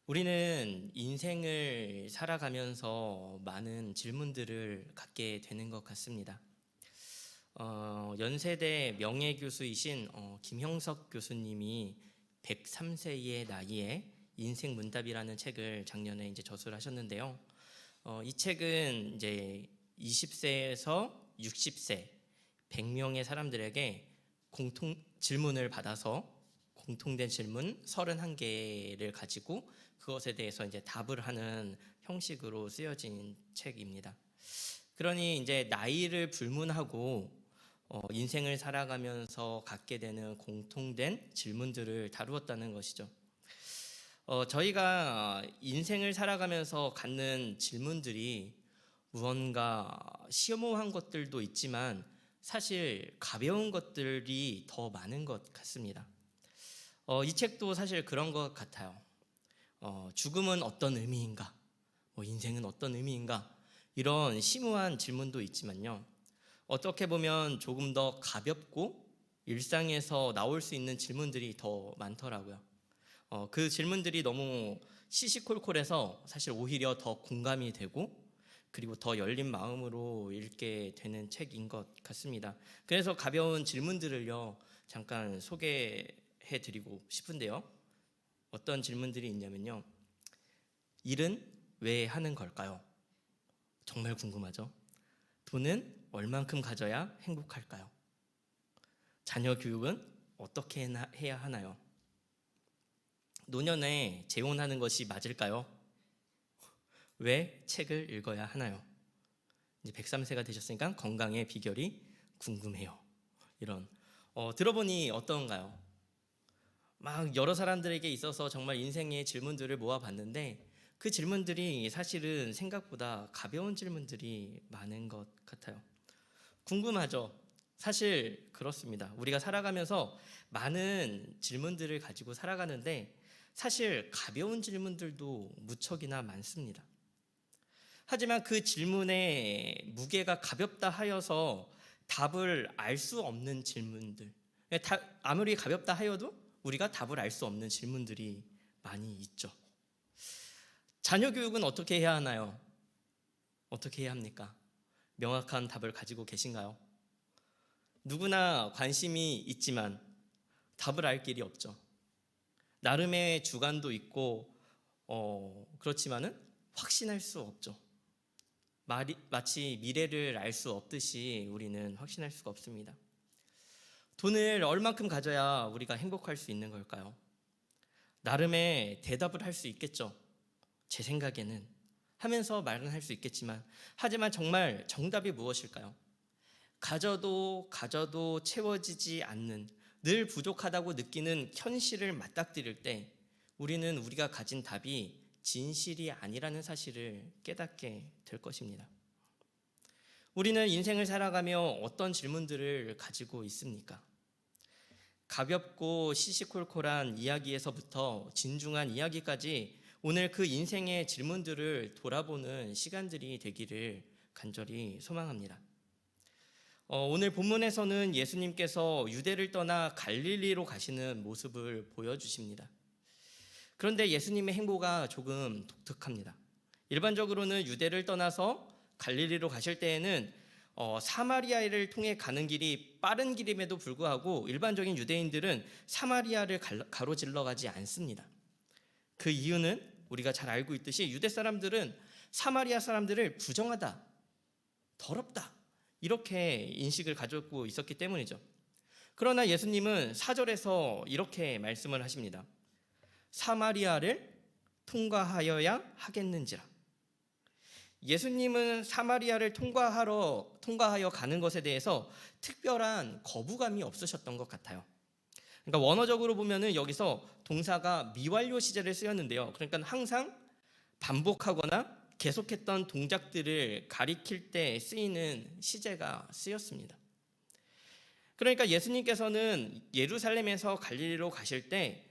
우리는 인생을 살아가면서 많은 질문들을 갖게 되는 것 같습니다. 연세대 명예교수이신 김형석 교수님이 103세의 나이에 인생 문답이라는 책을 작년에 이제 저술을 하셨는데요. 이 책은 이제 20세에서 60세 100명의 사람들에게 공통 질문을 받아서 공통된 질문 31개를 가지고 그것에 대해서 이제 답을 하는 형식으로 쓰여진 책입니다. 그러니 이제 나이를 불문하고 인생을 살아가면서 갖게 되는 공통된 질문들을 다루었다는 것이죠. 저희가 인생을 살아가면서 갖는 질문들이 무언가 심오한 것들도 있지만 사실 가벼운 것들이 더 많은 것 같습니다. 이 책도 사실 그런 것 같아요. 죽음은 어떤 의미인가? 인생은 어떤 의미인가? 이런 심오한 질문도 있지만요. 어떻게 보면 조금 더 가볍고 일상에서 나올 수 있는 질문들이 더 많더라고요. 그 질문들이 너무 시시콜콜해서 사실 오히려 더 공감이 되고 그리고 더 열린 마음으로 읽게 되는 책인 것 같습니다. 그래서 가벼운 질문들을요 잠깐 소개해 드리고 싶은데요. 어떤 질문들이 있냐면요. 일은 왜 하는 걸까요? 정말 궁금하죠? 돈은 얼만큼 가져야 행복할까요? 자녀 교육은 어떻게 해야 하나요? 노년에 재혼하는 것이 맞을까요? 왜 책을 읽어야 하나요? 이제 103세가 되셨으니까 건강의 비결이 궁금해요. 이런 들어보니 어떤가요? 막 여러 사람들에게 있어서 정말 인생의 질문들을 모아봤는데 그 질문들이 사실은 생각보다 가벼운 질문들이 많은 것 같아요. 궁금하죠? 사실 그렇습니다. 우리가 살아가면서 많은 질문들을 가지고 살아가는데 사실 가벼운 질문들도 무척이나 많습니다. 하지만 그 질문의 무게가 가볍다 하여서 답을 알 수 없는 질문들, 아무리 가볍다 하여도 우리가 답을 알 수 없는 질문들이 많이 있죠. 자녀 교육은 어떻게 해야 하나요? 어떻게 해야 합니까? 명확한 답을 가지고 계신가요? 누구나 관심이 있지만 답을 알 길이 없죠. 나름의 주관도 있고 그렇지만은 확신할 수 없죠. 마치 미래를 알 수 없듯이 우리는 확신할 수가 없습니다. 돈을 얼만큼 가져야 우리가 행복할 수 있는 걸까요? 나름의 대답을 할 수 있겠죠. 제 생각에는 하면서 말은 할 수 있겠지만 하지만 정말 정답이 무엇일까요? 가져도 채워지지 않는 늘 부족하다고 느끼는 현실을 맞닥뜨릴 때 우리는 우리가 가진 답이 진실이 아니라는 사실을 깨닫게 될 것입니다. 우리는 인생을 살아가며 어떤 질문들을 가지고 있습니까? 가볍고 시시콜콜한 이야기에서부터 진중한 이야기까지 오늘 그 인생의 질문들을 돌아보는 시간들이 되기를 간절히 소망합니다. 오늘 본문에서는 예수님께서 유대를 떠나 갈릴리로 가시는 모습을 보여주십니다. 그런데 예수님의 행보가 조금 독특합니다. 일반적으로는 유대를 떠나서 갈릴리로 가실 때에는 사마리아를 통해 가는 길이 빠른 길임에도 불구하고 일반적인 유대인들은 사마리아를 가로질러 가지 않습니다. 그 이유는 우리가 잘 알고 있듯이 유대 사람들은 사마리아 사람들을 부정하다, 더럽다 이렇게 인식을 가지고 있었기 때문이죠. 그러나 예수님은 4절에서 이렇게 말씀을 하십니다. 사마리아를 통과하여야 하겠는지라. 예수님은 사마리아를 통과하여 가는 것에 대해서 특별한 거부감이 없으셨던 것 같아요. 그러니까 원어적으로 보면은 여기서 동사가 미완료 시제를 쓰였는데요. 그러니까 항상 반복하거나 계속했던 동작들을 가리킬 때 쓰이는 시제가 쓰였습니다. 그러니까 예수님께서는 예루살렘에서 갈릴리로 가실 때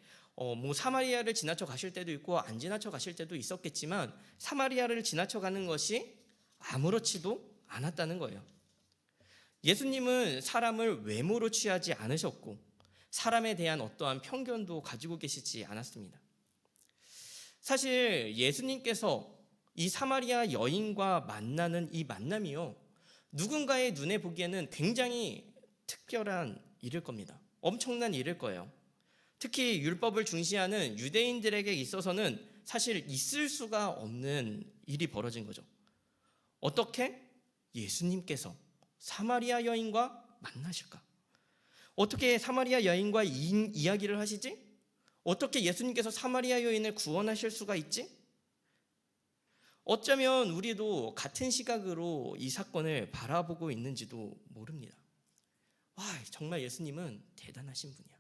사마리아를 지나쳐 가실 때도 있고 안 지나쳐 가실 때도 있었겠지만 사마리아를 지나쳐 가는 것이 아무렇지도 않았다는 거예요. 예수님은 사람을 외모로 취하지 않으셨고 사람에 대한 어떠한 편견도 가지고 계시지 않았습니다. 사실 예수님께서 이 사마리아 여인과 만나는 이 만남이요, 누군가의 눈에 보기에는 굉장히 특별한 일일 겁니다. 엄청난 일일 거예요. 특히 율법을 중시하는 유대인들에게 있어서는 사실 있을 수가 없는 일이 벌어진 거죠. 어떻게 예수님께서 사마리아 여인과 만나실까? 어떻게 사마리아 여인과 이야기를 하시지? 어떻게 예수님께서 사마리아 여인을 구원하실 수가 있지? 어쩌면 우리도 같은 시각으로 이 사건을 바라보고 있는지도 모릅니다. 와, 정말 예수님은 대단하신 분이야.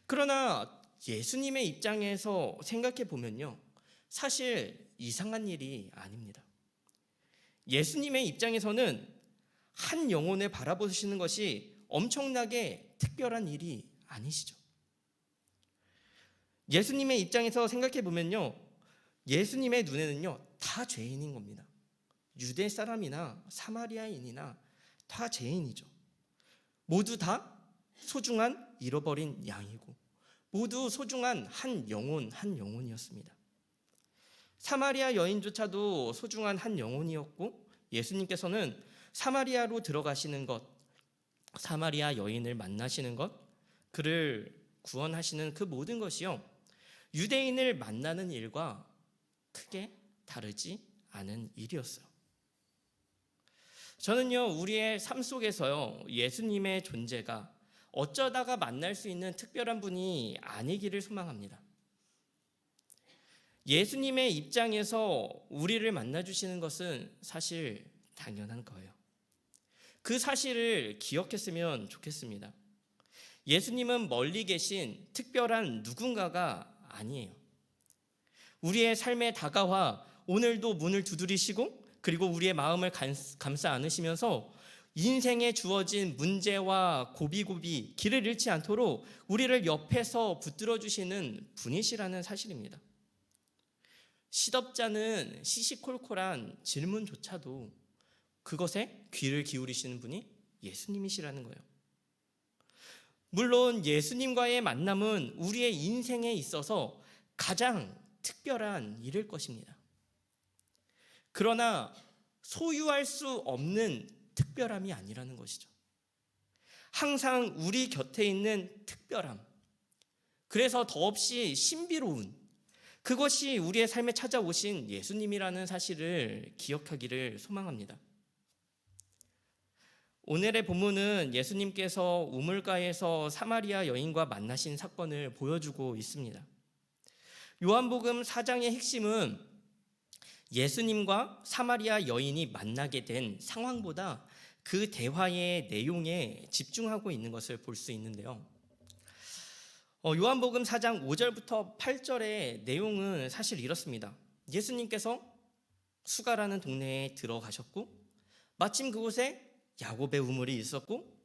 그러나 예수님의 입장에서 생각해 보면요, 사실 이상한 일이 아닙니다. 예수님의 입장에서는 한 영혼을 바라보시는 것이 엄청나게 특별한 일이 아니시죠. 예수님의 입장에서 생각해 보면요, 예수님의 눈에는요, 다 죄인인 겁니다. 유대 사람이나 사마리아인이나 다 죄인이죠. 모두 다 소중한 잃어버린 양이고, 모두 소중한 한 영혼이었습니다. 사마리아 여인조차도 소중한 한 영혼이었고, 예수님께서는 사마리아로 들어가시는 것, 사마리아 여인을 만나시는 것, 그를 구원하시는 그 모든 것이요, 유대인을 만나는 일과 크게 다르지 않은 일이었어요. 저는요, 우리의 삶 속에서요, 예수님의 존재가 어쩌다가 만날 수 있는 특별한 분이 아니기를 소망합니다. 예수님의 입장에서 우리를 만나주시는 것은 사실 당연한 거예요. 그 사실을 기억했으면 좋겠습니다. 예수님은 멀리 계신 특별한 누군가가 아니에요. 우리의 삶에 다가와 오늘도 문을 두드리시고, 그리고 우리의 마음을 감싸 안으시면서 인생에 주어진 문제와 고비고비 길을 잃지 않도록 우리를 옆에서 붙들어 주시는 분이시라는 사실입니다. 시덥잖은 시시콜콜한 질문조차도 그것에 귀를 기울이시는 분이 예수님이시라는 거예요. 물론 예수님과의 만남은 우리의 인생에 있어서 가장 특별한 일일 것입니다. 그러나 소유할 수 없는 특별함이 아니라는 것이죠. 항상 우리 곁에 있는 특별함, 그래서 더없이 신비로운 그것이 우리의 삶에 찾아오신 예수님이라는 사실을 기억하기를 소망합니다. 오늘의 본문은 예수님께서 우물가에서 사마리아 여인과 만나신 사건을 보여주고 있습니다. 요한복음 4장의 핵심은 예수님과 사마리아 여인이 만나게 된 상황보다 그 대화의 내용에 집중하고 있는 것을 볼 수 있는데요. 요한복음 4장 5절부터 8절의 내용은 사실 이렇습니다. 예수님께서 수가라는 동네에 들어가셨고, 마침 그곳에 야곱의 우물이 있었고,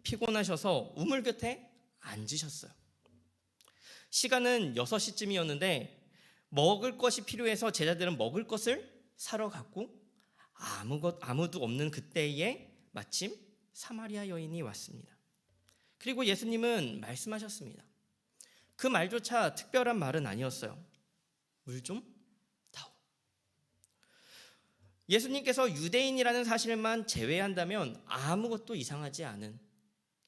피곤하셔서 우물 곁에 앉으셨어요. 시간은 6시쯤이었는데 먹을 것이 필요해서 제자들은 먹을 것을 사러 갔고, 아무도 없는 그때에 마침 사마리아 여인이 왔습니다. 그리고 예수님은 말씀하셨습니다. 그 말조차 특별한 말은 아니었어요. 물 좀 다오. 예수님께서 유대인이라는 사실만 제외한다면 아무것도 이상하지 않은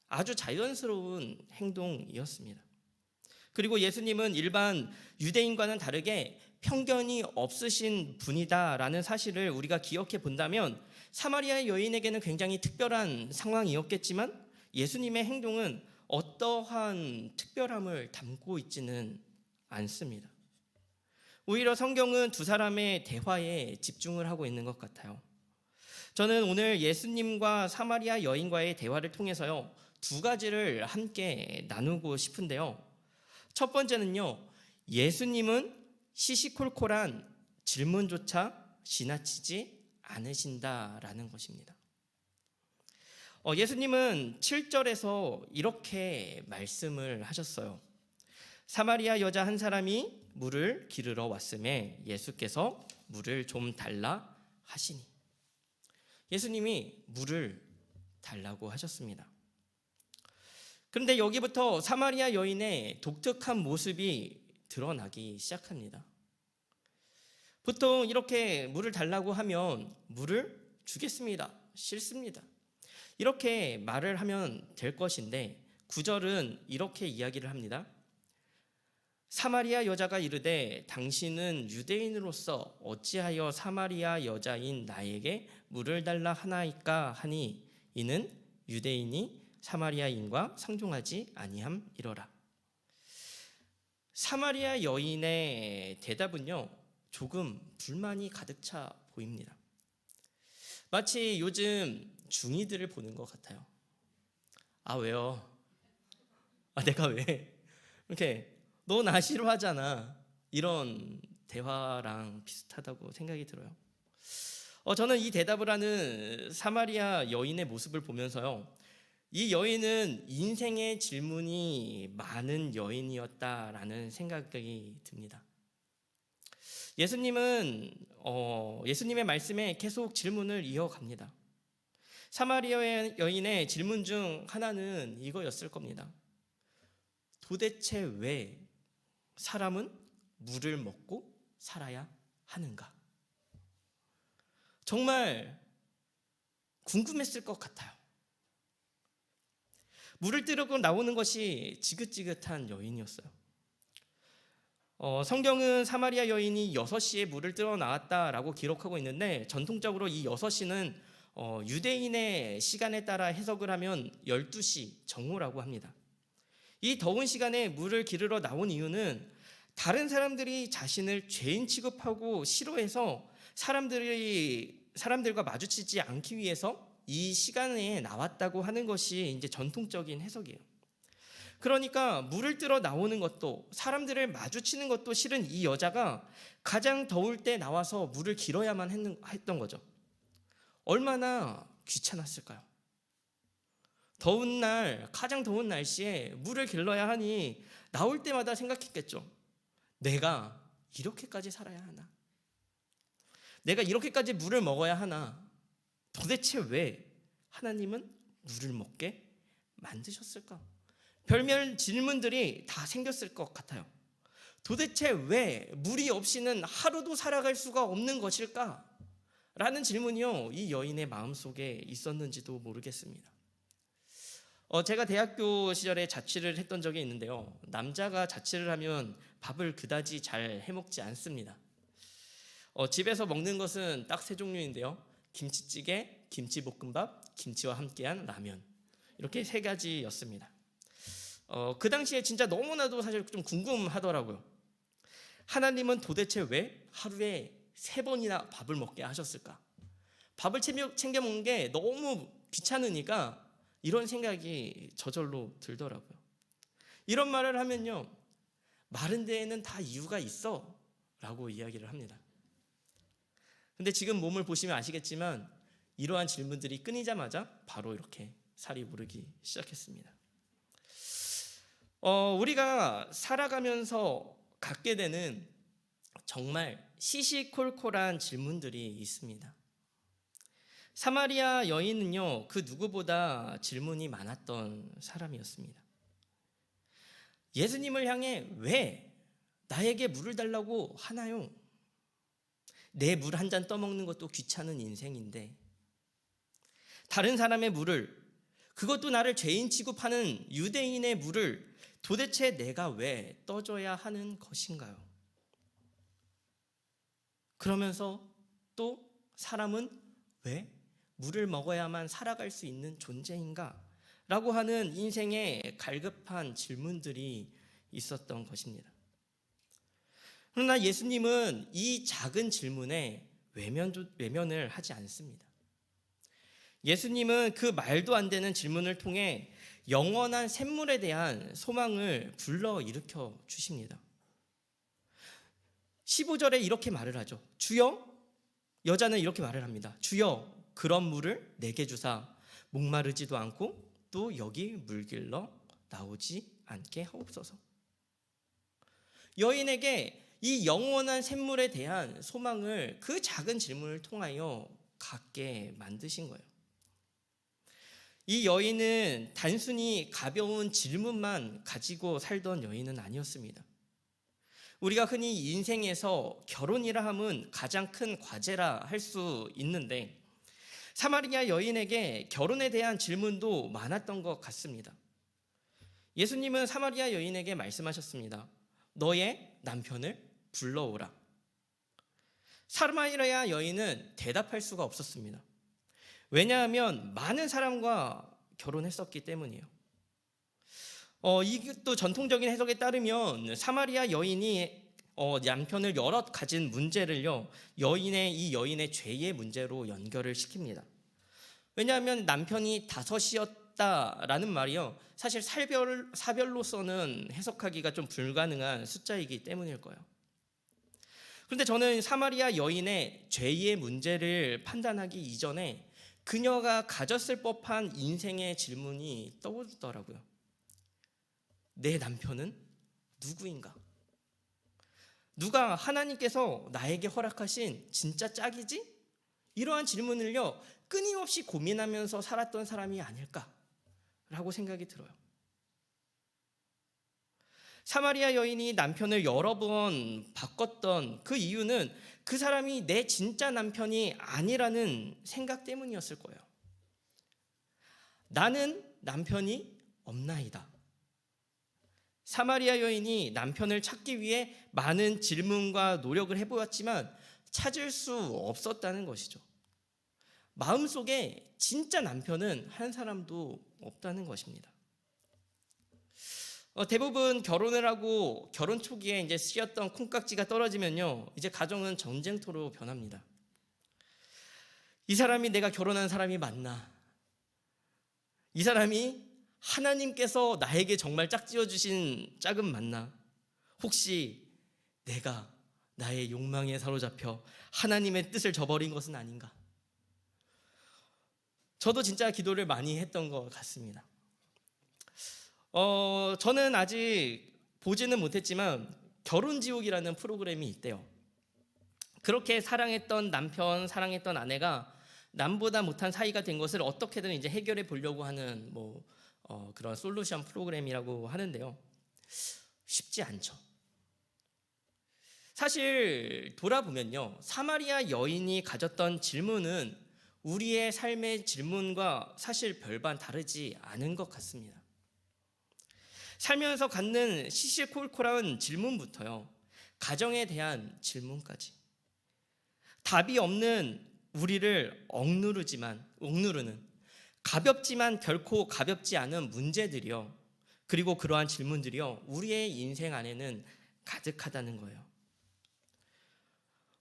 아주 자연스러운 행동이었습니다. 그리고 예수님은 일반 유대인과는 다르게 편견이 없으신 분이다라는 사실을 우리가 기억해 본다면 사마리아 여인에게는 굉장히 특별한 상황이었겠지만 예수님의 행동은 어떠한 특별함을 담고 있지는 않습니다. 오히려 성경은 두 사람의 대화에 집중을 하고 있는 것 같아요. 저는 오늘 예수님과 사마리아 여인과의 대화를 통해서요, 두 가지를 함께 나누고 싶은데요. 첫 번째는요, 예수님은 시시콜콜한 질문조차 지나치지 않으신다라는 것입니다. 예수님은 7절에서 이렇게 말씀을 하셨어요. 사마리아 여자 한 사람이 물을 기르러 왔음에 예수께서 물을 좀 달라 하시니. 예수님이 물을 달라고 하셨습니다. 그런데 여기부터 사마리아 여인의 독특한 모습이 드러나기 시작합니다. 보통 이렇게 물을 달라고 하면 물을 주겠습니다. 싫습니다. 이렇게 말을 하면 될 것인데 9절은 이렇게 이야기를 합니다. 사마리아 여자가 이르되 당신은 유대인으로서 어찌하여 사마리아 여자인 나에게 물을 달라 하나이까 하니 이는 유대인이 사마리아인과 상종하지 아니함이러라. 사마리아 여인의 대답은요, 조금 불만이 가득 차 보입니다. 마치 요즘 중이들을 보는 것 같아요. 아, 왜요? 아, 내가 왜? 이렇게 너 나 싫어하잖아. 이런 대화랑 비슷하다고 생각이 들어요. 저는 이 대답을 하는 사마리아 여인의 모습을 보면서요, 이 여인은 인생의 질문이 많은 여인이었다라는 생각이 듭니다. 예수님의 말씀에 계속 질문을 이어갑니다. 사마리아 여인의 질문 중 하나는 이거였을 겁니다. 도대체 왜 사람은 물을 먹고 살아야 하는가? 정말 궁금했을 것 같아요. 물을 뜨르고 나오는 것이 지긋지긋한 여인이었어요. 성경은 사마리아 여인이 6시에 물을 뜨러 나왔다라고 기록하고 있는데, 전통적으로 이 6시는 유대인의 시간에 따라 해석을 하면 12시 정오라고 합니다. 이 더운 시간에 물을 기르러 나온 이유는 다른 사람들이 자신을 죄인 취급하고 싫어해서 사람들과 마주치지 않기 위해서 이 시간에 나왔다고 하는 것이 이제 전통적인 해석이에요. 그러니까 물을 뜨러 나오는 것도 사람들을 마주치는 것도 싫은 이 여자가 가장 더울 때 나와서 물을 길어야만 했던 거죠. 얼마나 귀찮았을까요? 더운 날, 가장 더운 날씨에 물을 길러야 하니 나올 때마다 생각했겠죠. 내가 이렇게까지 살아야 하나? 내가 이렇게까지 물을 먹어야 하나? 도대체 왜 하나님은 물을 먹게 만드셨을까? 별별 질문들이 다 생겼을 것 같아요. 도대체 왜 물이 없이는 하루도 살아갈 수가 없는 것일까? 라는 질문이요, 이 여인의 마음속에 있었는지도 모르겠습니다. 제가 대학교 시절에 자취를 했던 적이 있는데요, 남자가 자취를 하면 밥을 그다지 잘 해먹지 않습니다. 집에서 먹는 것은 딱 3종류인데요, 김치찌개, 김치볶음밥, 김치와 함께한 라면, 이렇게 3가지였습니다. 그 당시에 진짜 너무나도 사실 좀 궁금하더라고요. 하나님은 도대체 왜 하루에 3번이나 밥을 먹게 하셨을까? 밥을 챙겨 먹는 게 너무 귀찮으니까 이런 생각이 저절로 들더라고요. 이런 말을 하면요, 마른 데에는 다 이유가 있어 라고 이야기를 합니다. 근데 지금 몸을 보시면 아시겠지만 이러한 질문들이 끊이자마자 바로 이렇게 살이 오르기 시작했습니다. 우리가 살아가면서 갖게 되는 정말 시시콜콜한 질문들이 있습니다. 사마리아 여인은요, 그 누구보다 질문이 많았던 사람이었습니다. 예수님을 향해 왜 나에게 물을 달라고 하나요? 내 물 한 잔 떠먹는 것도 귀찮은 인생인데, 다른 사람의 물을, 그것도 나를 죄인 취급하는 유대인의 물을 도대체 내가 왜 떠줘야 하는 것인가요? 그러면서 또 사람은 왜 물을 먹어야만 살아갈 수 있는 존재인가? 라고 하는 인생의 갈급한 질문들이 있었던 것입니다. 그러나 예수님은 이 작은 질문에 외면을 하지 않습니다. 예수님은 그 말도 안 되는 질문을 통해 영원한 샘물에 대한 소망을 불러일으켜 주십니다. 15절에 이렇게 말을 하죠. 주여, 여자는 이렇게 말을 합니다. 주여, 그런 물을 내게 주사 목마르지도 않고 또 여기 물길러 나오지 않게 하옵소서. 여인에게 이 영원한 샘물에 대한 소망을 그 작은 질문을 통하여 갖게 만드신 거예요. 이 여인은 단순히 가벼운 질문만 가지고 살던 여인은 아니었습니다. 우리가 흔히 인생에서 결혼이라 함은 가장 큰 과제라 할 수 있는데 사마리아 여인에게 결혼에 대한 질문도 많았던 것 같습니다. 예수님은 사마리아 여인에게 말씀하셨습니다. 너의 남편을 불러오라. 사마리아 여인은 대답할 수가 없었습니다. 왜냐하면 많은 사람과 결혼했었기 때문이에요. 이것도 전통적인 해석에 따르면 사마리아 여인이 남편을 여럿 가진 문제를요, 이 여인의 죄의 문제로 연결을 시킵니다. 왜냐하면 남편이 5이었다라는 말이요, 사실 사별로서는 해석하기가 좀 불가능한 숫자이기 때문일 거예요. 그런데 저는 사마리아 여인의 죄의 문제를 판단하기 이전에 그녀가 가졌을 법한 인생의 질문이 떠오르더라고요. 내 남편은 누구인가? 누가 하나님께서 나에게 허락하신 진짜 짝이지? 이러한 질문을요, 끊임없이 고민하면서 살았던 사람이 아닐까라고 생각이 들어요. 사마리아 여인이 남편을 여러 번 바꿨던 그 이유는 그 사람이 내 진짜 남편이 아니라는 생각 때문이었을 거예요. 나는 남편이 없나이다. 사마리아 여인이 남편을 찾기 위해 많은 질문과 노력을 해보았지만 찾을 수 없었다는 것이죠. 마음속에 진짜 남편은 한 사람도 없다는 것입니다. 대부분 결혼을 하고 결혼 초기에 이제 씌었던 콩깍지가 떨어지면요, 이제 가정은 전쟁터로 변합니다. 이 사람이 내가 결혼한 사람이 맞나? 이 사람이 하나님께서 나에게 정말 짝지어 주신 짝은 맞나? 혹시 내가 나의 욕망에 사로잡혀 하나님의 뜻을 저버린 것은 아닌가? 저도 진짜 기도를 많이 했던 것 같습니다. 저는 아직 보지는 못했지만 결혼지옥이라는 프로그램이 있대요. 그렇게 사랑했던 남편, 사랑했던 아내가 남보다 못한 사이가 된 것을 어떻게든 이제 해결해 보려고 하는 그런 솔루션 프로그램이라고 하는데요. 쉽지 않죠. 사실 돌아보면요, 사마리아 여인이 가졌던 질문은 우리의 삶의 질문과 사실 별반 다르지 않은 것 같습니다. 살면서 갖는 시시콜콜한 질문부터요, 가정에 대한 질문까지 답이 없는 우리를 억누르는 가볍지만 결코 가볍지 않은 문제들이요, 그리고 그러한 질문들이요, 우리의 인생 안에는 가득하다는 거예요.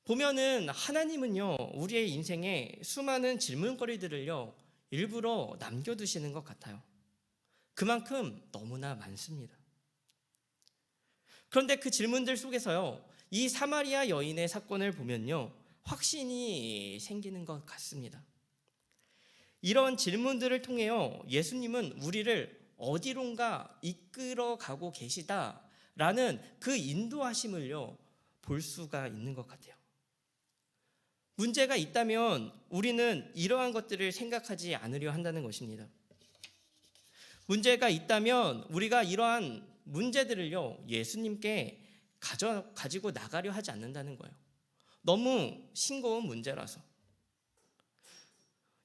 보면은 하나님은요, 우리의 인생에 수많은 질문거리들을요, 일부러 남겨두시는 것 같아요. 그만큼 너무나 많습니다. 그런데 그 질문들 속에서요, 이 사마리아 여인의 사건을 보면요, 확신이 생기는 것 같습니다. 이런 질문들을 통해요, 예수님은 우리를 어디론가 이끌어가고 계시다라는 그 인도하심을요, 볼 수가 있는 것 같아요. 문제가 있다면 우리는 이러한 것들을 생각하지 않으려 한다는 것입니다. 문제가 있다면 우리가 이러한 문제들을요, 예수님께 가지고 나가려 하지 않는다는 거예요. 너무 싱거운 문제라서.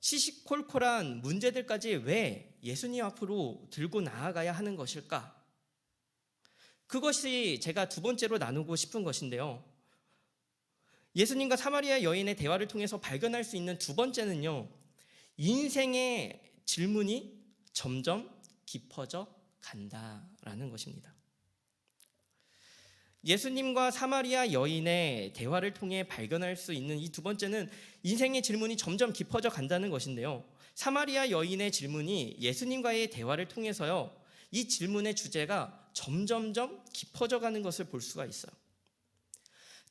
시시콜콜한 문제들까지 왜 예수님 앞으로 들고 나아가야 하는 것일까? 그것이 제가 두 번째로 나누고 싶은 것인데요. 예수님과 사마리아 여인의 대화를 통해서 발견할 수 있는 두 번째는요, 인생의 질문이 점점 깊어져 간다라는 것입니다. 예수님과 사마리아 여인의 대화를 통해 발견할 수 있는 이 두 번째는 인생의 질문이 점점 깊어져 간다는 것인데요. 사마리아 여인의 질문이 예수님과의 대화를 통해서요, 이 질문의 주제가 점점점 깊어져 가는 것을 볼 수가 있어요.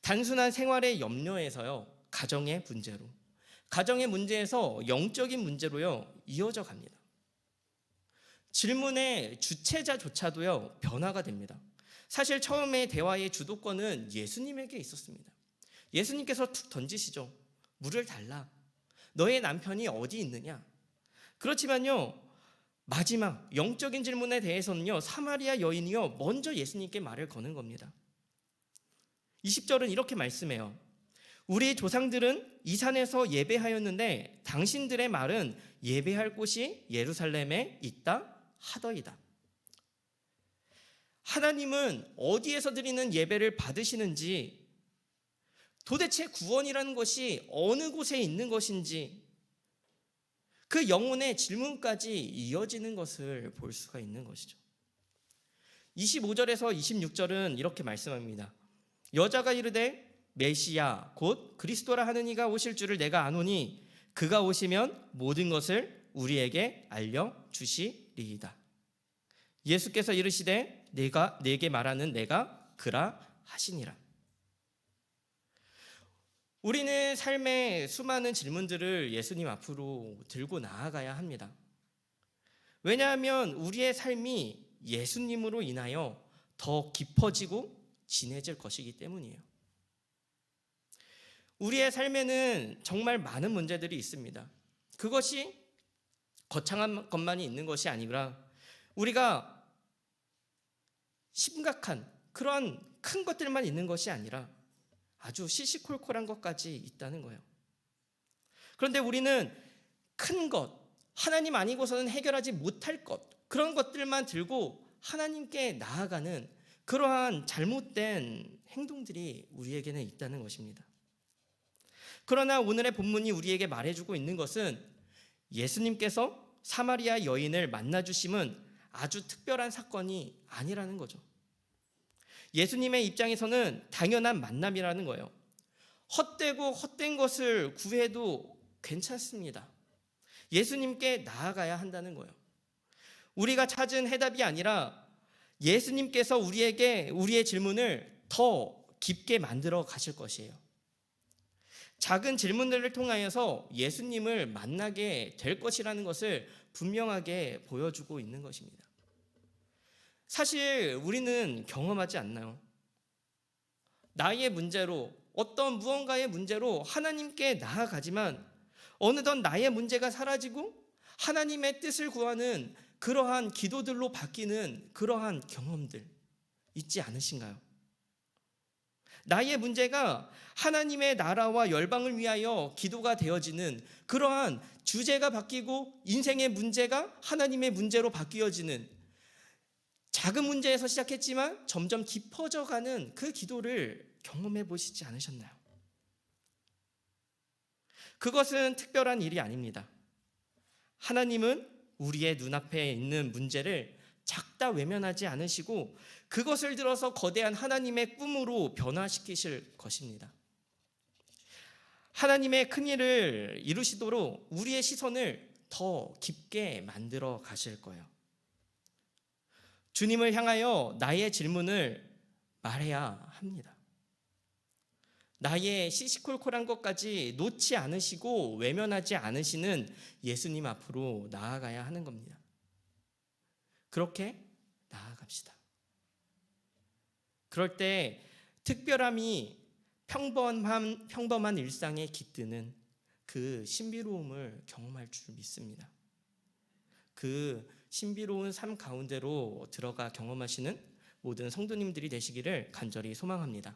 단순한 생활의 염려에서요, 가정의 문제에서 영적인 문제로요, 이어져 갑니다. 질문의 주체자조차도요, 변화가 됩니다. 사실 처음에 대화의 주도권은 예수님에게 있었습니다. 예수님께서 툭 던지시죠. 물을 달라. 너의 남편이 어디 있느냐? 그렇지만요, 마지막 영적인 질문에 대해서는요, 사마리아 여인이요, 먼저 예수님께 말을 거는 겁니다. 20절은 이렇게 말씀해요. 우리 조상들은 이 산에서 예배하였는데 당신들의 말은 예배할 곳이 예루살렘에 있다 하더이다. 하나님은 어디에서 드리는 예배를 받으시는지, 도대체 구원이라는 것이 어느 곳에 있는 것인지, 그 영혼의 질문까지 이어지는 것을 볼 수가 있는 것이죠. 25절에서 26절은 이렇게 말씀합니다. 여자가 이르되 메시야 곧 그리스도라 하는 이가 오실 줄을 내가 아노니 그가 오시면 모든 것을 우리에게 알려주시리이다. 예수께서 이르시되 내게 말하는 내가 그라 하시니라. 우리는 삶의 수많은 질문들을 예수님 앞으로 들고 나아가야 합니다. 왜냐하면 우리의 삶이 예수님으로 인하여 더 깊어지고 진해질 것이기 때문이에요. 우리의 삶에는 정말 많은 문제들이 있습니다. 그것이 거창한 것만이 있는 것이 아니라 우리가 심각한 그런 큰 것들만 있는 것이 아니라 아주 시시콜콜한 것까지 있다는 거예요. 그런데 우리는 큰 것, 하나님 아니고서는 해결하지 못할 것, 그런 것들만 들고 하나님께 나아가는 그러한 잘못된 행동들이 우리에게는 있다는 것입니다. 그러나 오늘의 본문이 우리에게 말해주고 있는 것은 예수님께서 사마리아 여인을 만나주심은 아주 특별한 사건이 아니라는 거죠. 예수님의 입장에서는 당연한 만남이라는 거예요. 헛되고 헛된 것을 구해도 괜찮습니다. 예수님께 나아가야 한다는 거예요. 우리가 찾은 해답이 아니라 예수님께서 우리에게 우리의 질문을 더 깊게 만들어 가실 것이에요. 작은 질문들을 통하여서 예수님을 만나게 될 것이라는 것을 분명하게 보여주고 있는 것입니다. 사실 우리는 경험하지 않나요? 나의 문제로, 어떤 무언가의 문제로 하나님께 나아가지만 어느덧 나의 문제가 사라지고 하나님의 뜻을 구하는 그러한 기도들로 바뀌는 그러한 경험들 있지 않으신가요? 나의 문제가 하나님의 나라와 열방을 위하여 기도가 되어지는 그러한 주제가 바뀌고 인생의 문제가 하나님의 문제로 바뀌어지는, 작은 문제에서 시작했지만 점점 깊어져 가는 그 기도를 경험해 보시지 않으셨나요? 그것은 특별한 일이 아닙니다. 하나님은 우리의 눈앞에 있는 문제를 작다 외면하지 않으시고 그것을 들어서 거대한 하나님의 꿈으로 변화시키실 것입니다. 하나님의 큰 일을 이루시도록 우리의 시선을 더 깊게 만들어 가실 거예요. 주님을 향하여 나의 질문을 말해야 합니다. 나의 시시콜콜한 것까지 놓지 않으시고 외면하지 않으시는 예수님 앞으로 나아가야 하는 겁니다. 그렇게 나아갑시다. 그럴 때 특별함이 평범한 일상에 깃드는 그 신비로움을 경험할 줄 믿습니다. 그 신비로운 삶 가운데로 들어가 경험하시는 모든 성도님들이 되시기를 간절히 소망합니다.